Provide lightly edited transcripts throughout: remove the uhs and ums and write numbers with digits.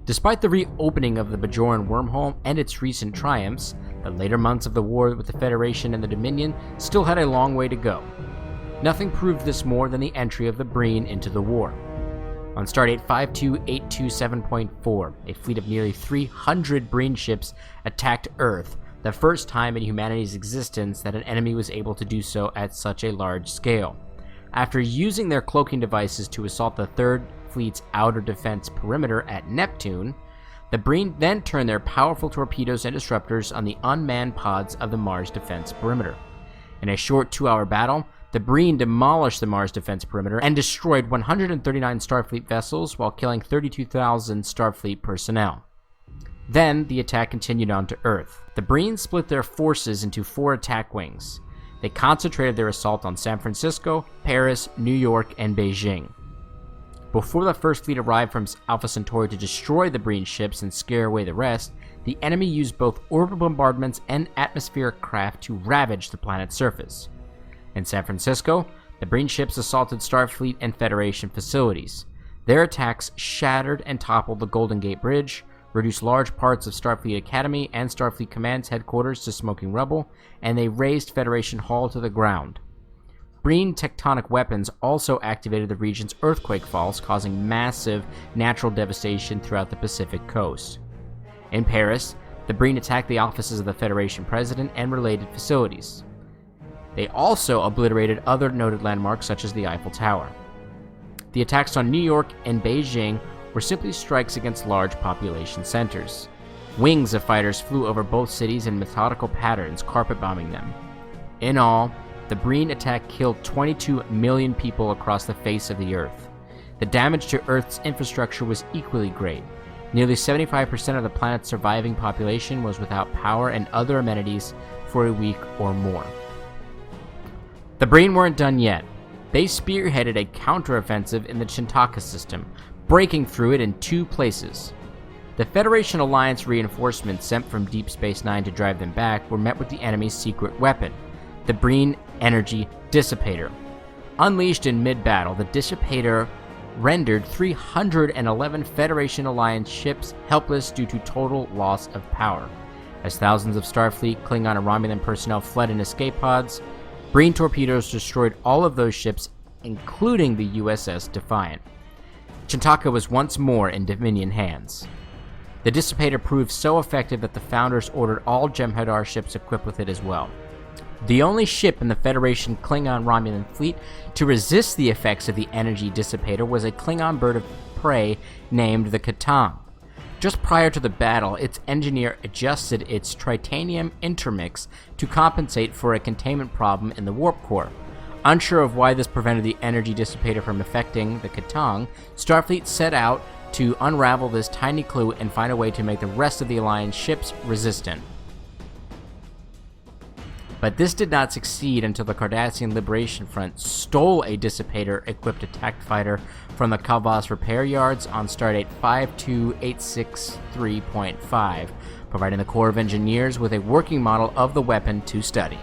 Despite the reopening of the Bajoran wormhole and its recent triumphs, the later months of the war with the Federation and the Dominion still had a long way to go. Nothing proved this more than the entry of the Breen into the war. On Stardate 52827.4, a fleet of nearly 300 Breen ships attacked Earth, the first time in humanity's existence that an enemy was able to do so at such a large scale. After using their cloaking devices to assault the Third Fleet's outer defense perimeter at Neptune, the Breen then turned their powerful torpedoes and disruptors on the unmanned pods of the Mars defense perimeter. In a short 2-hour battle, the Breen demolished the Mars defense perimeter and destroyed 139 Starfleet vessels while killing 32,000 Starfleet personnel. Then, the attack continued on to Earth. The Breen split their forces into 4 attack wings. They concentrated their assault on San Francisco, Paris, New York, and Beijing. Before the First Fleet arrived from Alpha Centauri to destroy the Breen ships and scare away the rest, the enemy used both orbital bombardments and atmospheric craft to ravage the planet's surface. In San Francisco, the Breen ships assaulted Starfleet and Federation facilities. Their attacks shattered and toppled the Golden Gate Bridge, reduced large parts of Starfleet Academy and Starfleet Command's headquarters to smoking rubble, and they razed Federation Hall to the ground. Breen tectonic weapons also activated the region's earthquake faults, causing massive natural devastation throughout the Pacific coast. In Paris, the Breen attacked the offices of the Federation President and related facilities. They also obliterated other noted landmarks such as the Eiffel Tower. The attacks on New York and Beijing were simply strikes against large population centers. Wings of fighters flew over both cities in methodical patterns, carpet bombing them. In all, the Breen attack killed 22 million people across the face of the Earth. The damage to Earth's infrastructure was equally great. Nearly 75% of the planet's surviving population was without power and other amenities for a week or more. The Breen weren't done yet. They spearheaded a counteroffensive in the Chintaka system, breaking through it in 2 places. The Federation Alliance reinforcements sent from Deep Space Nine to drive them back were met with the enemy's secret weapon, the Breen Energy Dissipator. Unleashed in mid-battle, the Dissipator rendered 311 Federation Alliance ships helpless due to total loss of power. As thousands of Starfleet, Klingon, and Romulan personnel fled in escape pods, Breen torpedoes destroyed all of those ships, including the USS Defiant. Chintaka was once more in Dominion hands. The Dissipator proved so effective that the Founders ordered all Jem'Hadar ships equipped with it as well. The only ship in the Federation Klingon-Romulan fleet to resist the effects of the energy dissipator was a Klingon bird of prey named the Katang. Just prior to the battle, its engineer adjusted its tritanium intermix to compensate for a containment problem in the warp core. Unsure of why this prevented the energy dissipator from affecting the Katang, Starfleet set out to unravel this tiny clue and find a way to make the rest of the Alliance ships resistant. But this did not succeed until the Cardassian Liberation Front stole a dissipator-equipped attack fighter from the Calvas repair yards on Stardate 52863.5, providing the Corps of Engineers with a working model of the weapon to study.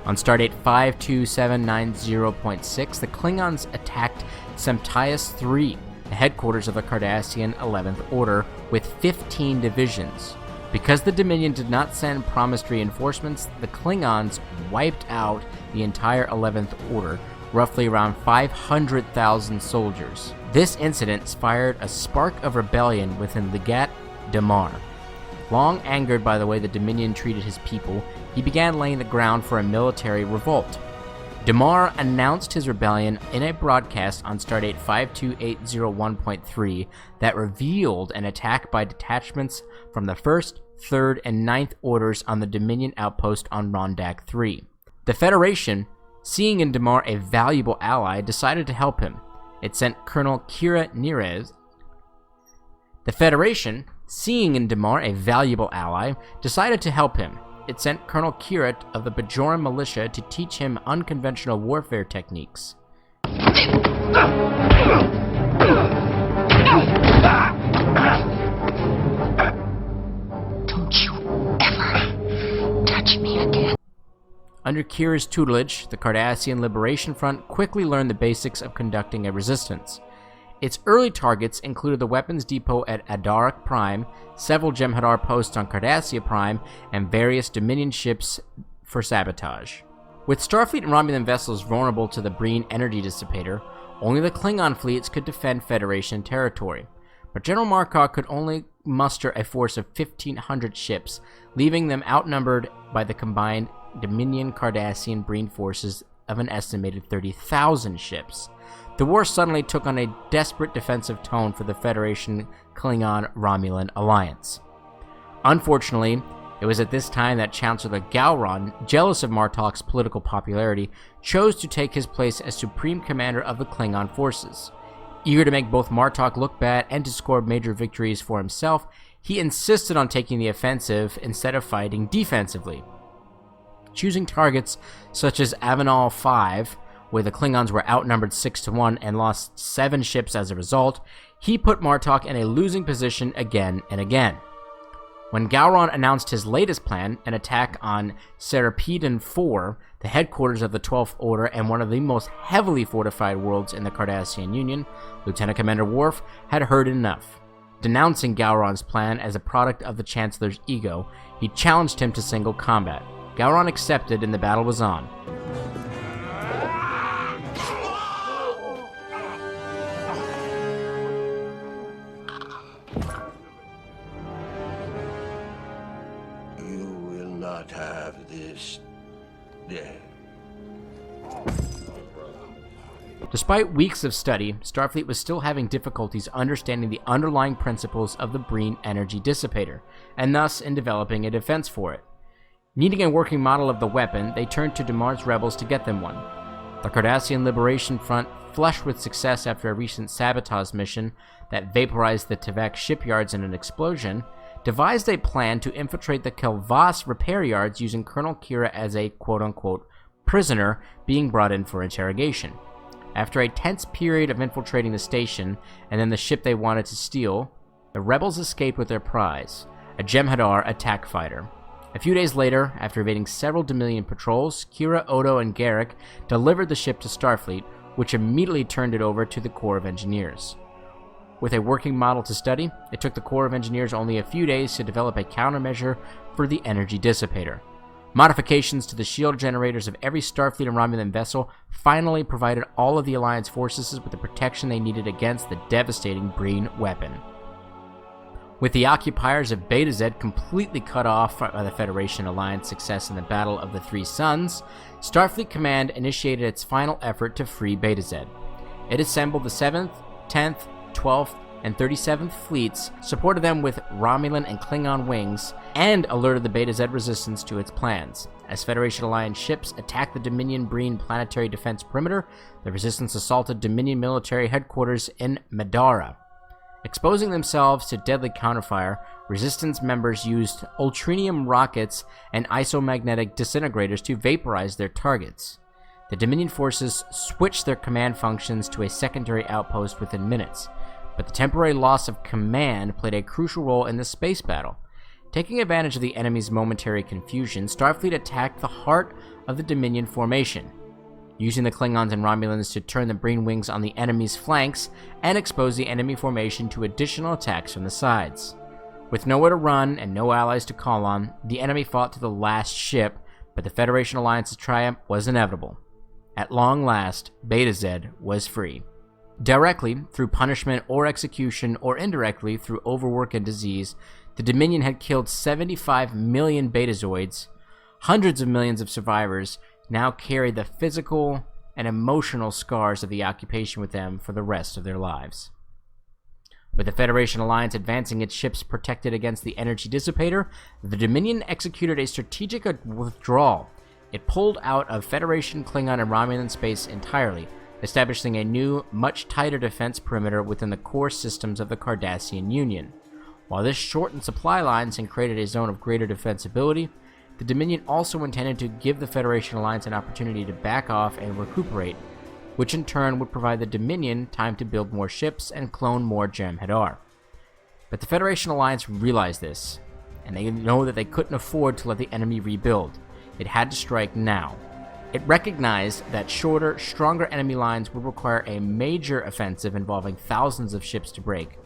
On Stardate 52790.6, the Klingons attacked Semtias III, the headquarters of the Cardassian 11th Order, with 15 divisions. Because the Dominion did not send promised reinforcements, the Klingons wiped out the entire 11th Order, roughly around 500,000 soldiers. This incident fired a spark of rebellion within Legat Damar. Long angered by the way the Dominion treated his people, he began laying the ground for a military revolt. Damar announced his rebellion in a broadcast on Stardate 52801.3 that revealed an attack by detachments from the 1st, 3rd, and 9th Orders on the Dominion outpost on Rondak III. The Federation, seeing in Damar a valuable ally, decided to help him. It sent Colonel Kira Nerez. The Federation, seeing in Damar a valuable ally, decided to help him. It sent Colonel Kirat of the Bajoran militia to teach him unconventional warfare techniques. Don't you ever touch me again. Under Kira's tutelage, the Cardassian Liberation Front quickly learned the basics of conducting a resistance. Its early targets included the weapons depot at Adarak Prime, several Jem'Hadar posts on Cardassia Prime, and various Dominion ships for sabotage. With Starfleet and Romulan vessels vulnerable to the Breen energy dissipator, only the Klingon fleets could defend Federation territory. But General Markov could only muster a force of 1,500 ships, leaving them outnumbered by the combined Dominion, Cardassian, Breen forces of an estimated 30,000 ships. The war suddenly took on a desperate defensive tone for the Federation Klingon-Romulan alliance. Unfortunately, it was at this time that Chancellor Gowron, jealous of Martok's political popularity, chose to take his place as supreme commander of the Klingon forces. Eager to make both Martok look bad and to score major victories for himself, he insisted on taking the offensive instead of fighting defensively. Choosing targets such as Avenal 5, where the Klingons were outnumbered 6-1 and lost 7 ships as a result, he put Martok in a losing position again and again. When Gowron announced his latest plan, an attack on Serapedon 4, the headquarters of the 12th Order and one of the most heavily fortified worlds in the Cardassian Union, Lieutenant Commander Worf had heard enough. Denouncing Gowron's plan as a product of the Chancellor's ego, he challenged him to single combat. Gowron accepted and the battle was on. Have this day. Despite weeks of study, Starfleet was still having difficulties understanding the underlying principles of the Breen energy dissipator, and thus in developing a defense for it. Needing a working model of the weapon, they turned to Damar's rebels to get them one. The Cardassian Liberation Front, flushed with success after a recent sabotage mission that vaporized the Tevek shipyards in an explosion, devised a plan to infiltrate the Kelvas repair yards using Colonel Kira as a quote-unquote prisoner being brought in for interrogation. After a tense period of infiltrating the station and then the ship they wanted to steal, the rebels escaped with their prize, a Jem'Hadar attack fighter. A few days later, after evading several Dominion patrols, Kira, Odo, and Garrick delivered the ship to Starfleet, which immediately turned it over to the Corps of Engineers. With a working model to study, it took the Corps of Engineers only a few days to develop a countermeasure for the energy dissipator. Modifications to the shield generators of every Starfleet and Romulan vessel finally provided all of the Alliance forces with the protection they needed against the devastating Breen weapon. With the occupiers of Beta Z completely cut off by the Federation Alliance success in the Battle of the Three Suns, Starfleet Command initiated its final effort to free Beta Z. It assembled the 7th, 10th, 12th, and 37th fleets, supported them with Romulan and Klingon wings, and alerted the Beta Z resistance to its plans. As Federation Alliance ships attacked the Dominion Breen planetary defense perimeter, the resistance assaulted Dominion military headquarters in Madara. Exposing themselves to deadly counterfire, resistance members used ultrinium rockets and isomagnetic disintegrators to vaporize their targets. The Dominion forces switched their command functions to a secondary outpost within minutes, but the temporary loss of command played a crucial role in the space battle. Taking advantage of the enemy's momentary confusion, Starfleet attacked the heart of the Dominion formation, using the Klingons and Romulans to turn the Breen wings on the enemy's flanks and expose the enemy formation to additional attacks from the sides. With nowhere to run and no allies to call on, the enemy fought to the last ship, but the Federation Alliance's triumph was inevitable. At long last, Beta Z was free. Directly, through punishment or execution, or indirectly, through overwork and disease, the Dominion had killed 75 million Betazoids. Hundreds of millions of survivors now carry the physical and emotional scars of the occupation with them for the rest of their lives. With the Federation Alliance advancing its ships protected against the energy dissipator, the Dominion executed a strategic withdrawal. It pulled out of Federation, Klingon, and Romulan space entirely, establishing a new, much tighter defense perimeter within the core systems of the Cardassian Union. While this shortened supply lines and created a zone of greater defensibility, the Dominion also intended to give the Federation Alliance an opportunity to back off and recuperate, which in turn would provide the Dominion time to build more ships and clone more Jem'Hadar. But the Federation Alliance realized this, and they know that they couldn't afford to let the enemy rebuild. It had to strike now. It recognized that shorter, stronger enemy lines would require a major offensive involving thousands of ships to break,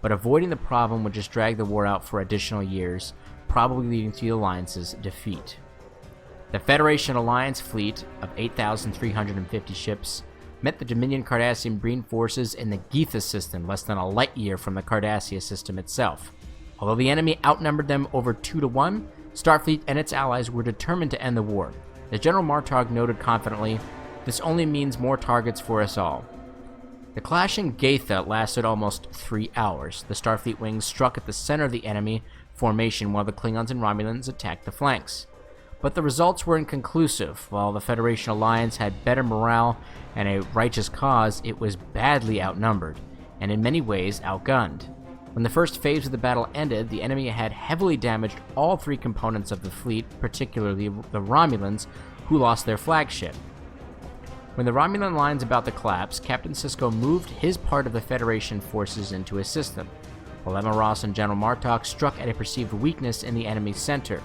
but avoiding the problem would just drag the war out for additional years, probably leading to the Alliance's defeat. The Federation Alliance fleet of 8,350 ships met the Dominion Cardassian Breen forces in the Geethys system, less than a light year from the Cardassia system itself. Although the enemy outnumbered them over 2-1, Starfleet and its allies were determined to end the war. As General Martog noted confidently, "This only means more targets for us all." The clash in Gaetha lasted almost 3 hours. The Starfleet wings struck at the center of the enemy formation while the Klingons and Romulans attacked the flanks. But the results were inconclusive. While the Federation Alliance had better morale and a righteous cause, it was badly outnumbered, and in many ways outgunned. When the first phase of the battle ended, the enemy had heavily damaged all 3 components of the fleet, particularly the Romulans, who lost their flagship. When the Romulan line's about to collapse, Captain Sisko moved his part of the Federation forces into his system, while Emma Ross and General Martok struck at a perceived weakness in the enemy's center.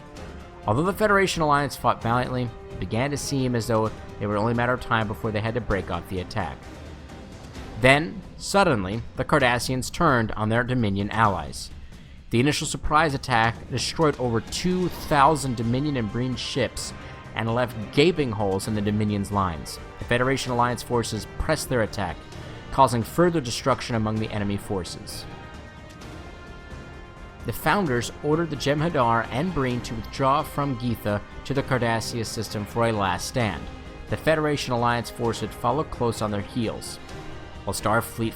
Although the Federation Alliance fought valiantly, it began to seem as though it were only a matter of time before they had to break off the attack. Then, suddenly, the Cardassians turned on their Dominion allies. The initial surprise attack destroyed over 2,000 Dominion and Breen ships and left gaping holes in the Dominion's lines. The Federation Alliance forces pressed their attack, causing further destruction among the enemy forces. The Founders ordered the Jem'Hadar and Breen to withdraw from Geetha to the Cardassia system for a last stand. The Federation Alliance forces followed close on their heels. While Starfleet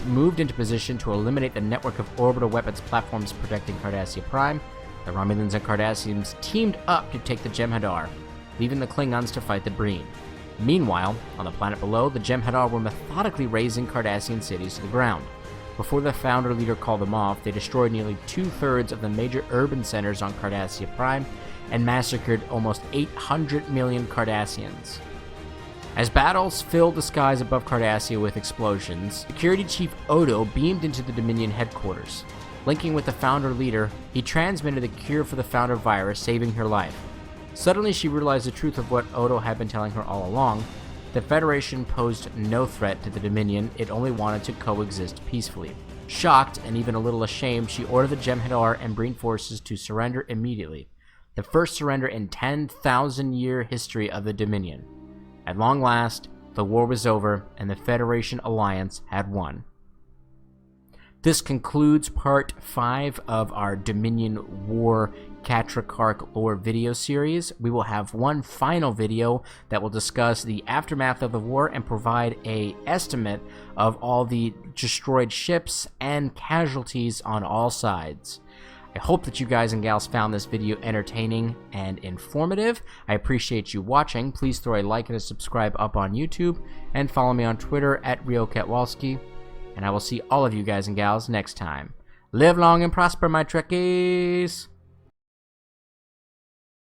moved into position to eliminate the network of orbital weapons platforms protecting Cardassia Prime, the Romulans and Cardassians teamed up to take the Jem'Hadar, leaving the Klingons to fight the Breen. Meanwhile, on the planet below, the Jem'Hadar were methodically razing Cardassian cities to the ground. Before the Founder leader called them off, they destroyed nearly 2/3 of the major urban centers on Cardassia Prime and massacred almost 800 million Cardassians. As battles filled the skies above Cardassia with explosions, Security Chief Odo beamed into the Dominion headquarters. Linking with the Founder leader, he transmitted the cure for the Founder virus, saving her life. Suddenly she realized the truth of what Odo had been telling her all along. The Federation posed no threat to the Dominion, it only wanted to coexist peacefully. Shocked and even a little ashamed, she ordered the Jem'Hadar and Breen forces to surrender immediately. The first surrender in 10,000-year history of the Dominion. At long last, the war was over, and the Federation Alliance had won. This concludes Part 5 of our Dominion War Katric Ark lore video series. We will have one final video that will discuss the aftermath of the war and provide an estimate of all the destroyed ships and casualties on all sides. I hope that you guys and gals found this video entertaining and informative. I appreciate you watching. Please throw a like and a subscribe up on YouTube, and follow me on Twitter at Ketwolski. And I will see all of you guys and gals next time. Live long and prosper, my Trekkies!